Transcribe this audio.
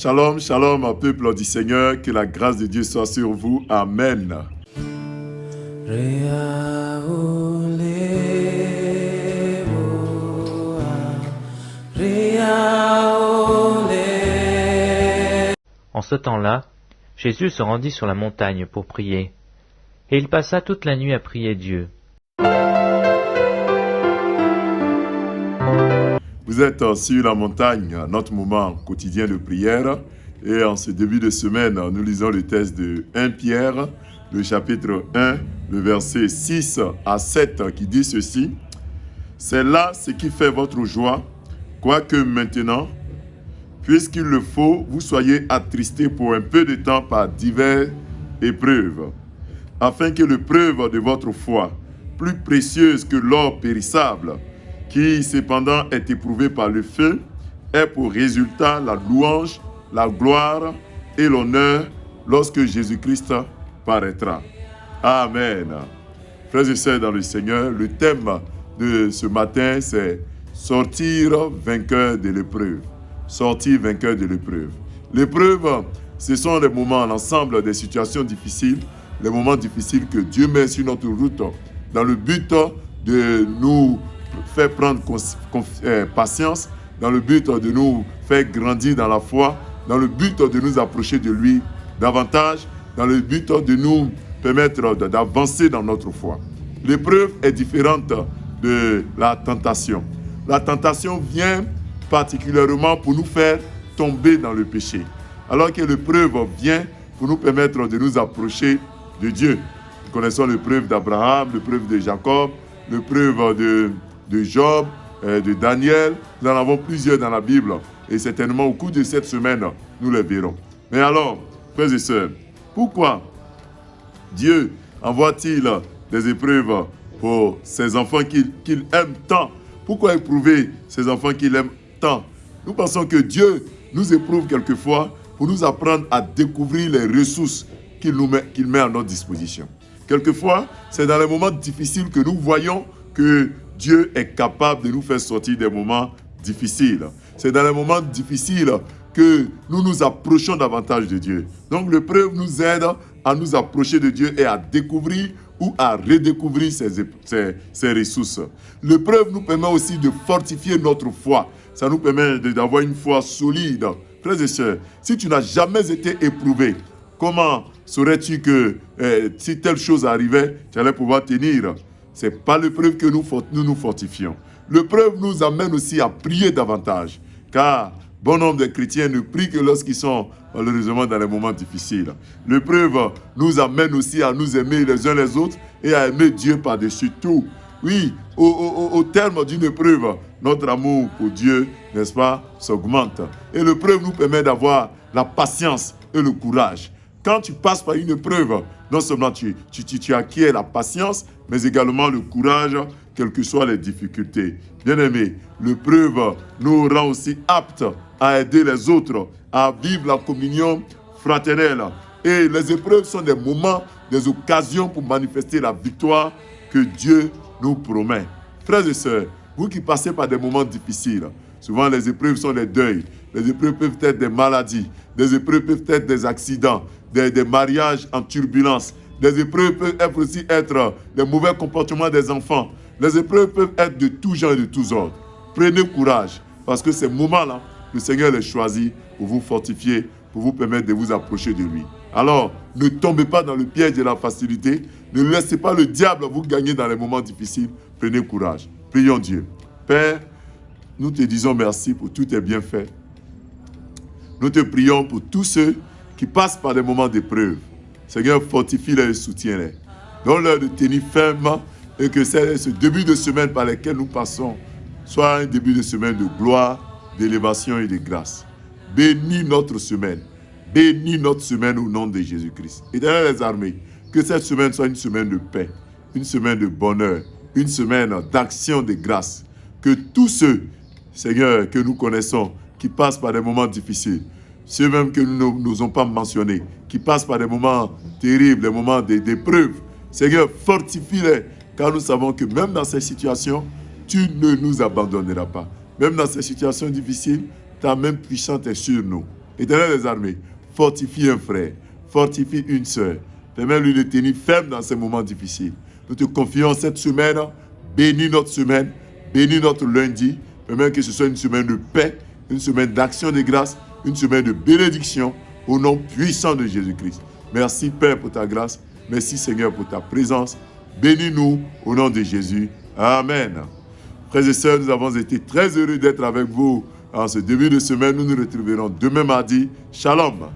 Shalom, shalom, peuple du Seigneur, que la grâce de Dieu soit sur vous. Amen. En ce temps-là, Jésus se rendit sur la montagne pour prier, et il passa toute la nuit à prier Dieu. Vous êtes sur la montagne, notre moment quotidien de prière, et en ce début de semaine, nous lisons le texte de 1 Pierre, le chapitre 1, le verset 6 à 7, qui dit ceci: « C'est là ce qui fait votre joie, quoique maintenant, puisqu'il le faut, vous soyez attristés pour un peu de temps par diverses épreuves, afin que l'épreuve de votre foi, plus précieuse que l'or périssable, qui cependant est éprouvé par le feu, ait pour résultat la louange, la gloire et l'honneur lorsque Jésus-Christ paraîtra. » Amen. Frères et sœurs dans le Seigneur, le thème de ce matin, c'est « Sortir vainqueur de l'épreuve ». Sortir vainqueur de l'épreuve. L'épreuve, ce sont les moments, l'ensemble des situations difficiles, les moments difficiles que Dieu met sur notre route dans le but de nous faire prendre patience, dans le but de nous faire grandir dans la foi, dans le but de nous approcher de lui davantage, dans le but de nous permettre d'avancer dans notre foi. L'épreuve est différente de la tentation. La tentation vient particulièrement pour nous faire tomber dans le péché, alors que l'épreuve vient pour nous permettre de nous approcher de Dieu. Nous connaissons l'épreuve d'Abraham, l'épreuve de Jacob, l'épreuve de Job, de Daniel. Nous en avons plusieurs dans la Bible et certainement au cours de cette semaine, nous les verrons. Mais alors, frères et sœurs, pourquoi Dieu envoie-t-il des épreuves pour ses enfants qu'il aime tant? Pourquoi éprouver ses enfants qu'il aime tant? Nous pensons que Dieu nous éprouve quelquefois pour nous apprendre à découvrir les ressources qu'il met à notre disposition. Quelquefois, c'est dans les moments difficiles que nous voyons que Dieu est capable de nous faire sortir des moments difficiles. C'est dans les moments difficiles que nous nous approchons davantage de Dieu. Donc l'épreuve nous aide à nous approcher de Dieu et à découvrir ou à redécouvrir ses ressources. L'épreuve nous permet aussi de fortifier notre foi. Ça nous permet d'avoir une foi solide. Frères et sœurs, si tu n'as jamais été éprouvé, comment saurais-tu que si telle chose arrivait, tu allais pouvoir tenir? Ce n'est pas l'épreuve que nous nous fortifions. L'épreuve nous amène aussi à prier davantage, car bon nombre de chrétiens ne prient que lorsqu'ils sont malheureusement dans les moments difficiles. L'épreuve nous amène aussi à nous aimer les uns les autres et à aimer Dieu par-dessus tout. Oui, au terme d'une épreuve, notre amour pour Dieu, n'est-ce pas, s'augmente. Et l'épreuve nous permet d'avoir la patience et le courage. Quand tu passes par une épreuve, non seulement tu acquiers la patience, mais également le courage, quelles que soient les difficultés. Bien-aimés, l'épreuve nous rend aussi aptes à aider les autres, à vivre la communion fraternelle. Et les épreuves sont des moments, des occasions pour manifester la victoire que Dieu nous promet. Frères et sœurs, vous qui passez par des moments difficiles, souvent les épreuves sont des deuils, les épreuves peuvent être des maladies, des épreuves peuvent être des accidents, des mariages en turbulence. Les épreuves peuvent aussi être les mauvais comportements des enfants. Les épreuves peuvent être de tout genre et de tous ordres. Prenez courage, parce que ces moments-là, le Seigneur les choisit pour vous fortifier, pour vous permettre de vous approcher de lui. Alors, ne tombez pas dans le piège de la facilité. Ne laissez pas le diable vous gagner dans les moments difficiles. Prenez courage. Prions Dieu. Père, nous te disons merci pour tous tes bienfaits. Nous te prions pour tous ceux qui passent par des moments d'épreuve. Seigneur, fortifie-les et soutiens-les. Donne-leur de tenir ferme et que ce début de semaine par lequel nous passons soit un début de semaine de gloire, d'élévation et de grâce. Bénis notre semaine. Bénis notre semaine au nom de Jésus-Christ. Éternel des armées, que cette semaine soit une semaine de paix, une semaine de bonheur, une semaine d'action de grâce. Que tous ceux, Seigneur, que nous connaissons, qui passent par des moments difficiles, ceux même que nous n'osons pas mentionner, qui passent par des moments terribles, des moments d'épreuve, Seigneur, fortifie-les, car nous savons que même dans ces situations, tu ne nous abandonneras pas. Même dans ces situations difficiles, ta main puissante est sur nous. Éternel des armées, fortifie un frère, fortifie une sœur. Permets-lui de tenir ferme dans ces moments difficiles. Nous te confions cette semaine. Bénis notre semaine, bénis notre lundi. Permets que ce soit une semaine de paix, une semaine d'action de grâce, une semaine de bénédiction au nom puissant de Jésus-Christ. Merci Père pour ta grâce. Merci Seigneur pour ta présence. Bénis-nous au nom de Jésus. Amen. Frères et sœurs, nous avons été très heureux d'être avec vous en ce début de semaine. Nous nous retrouverons demain mardi. Shalom.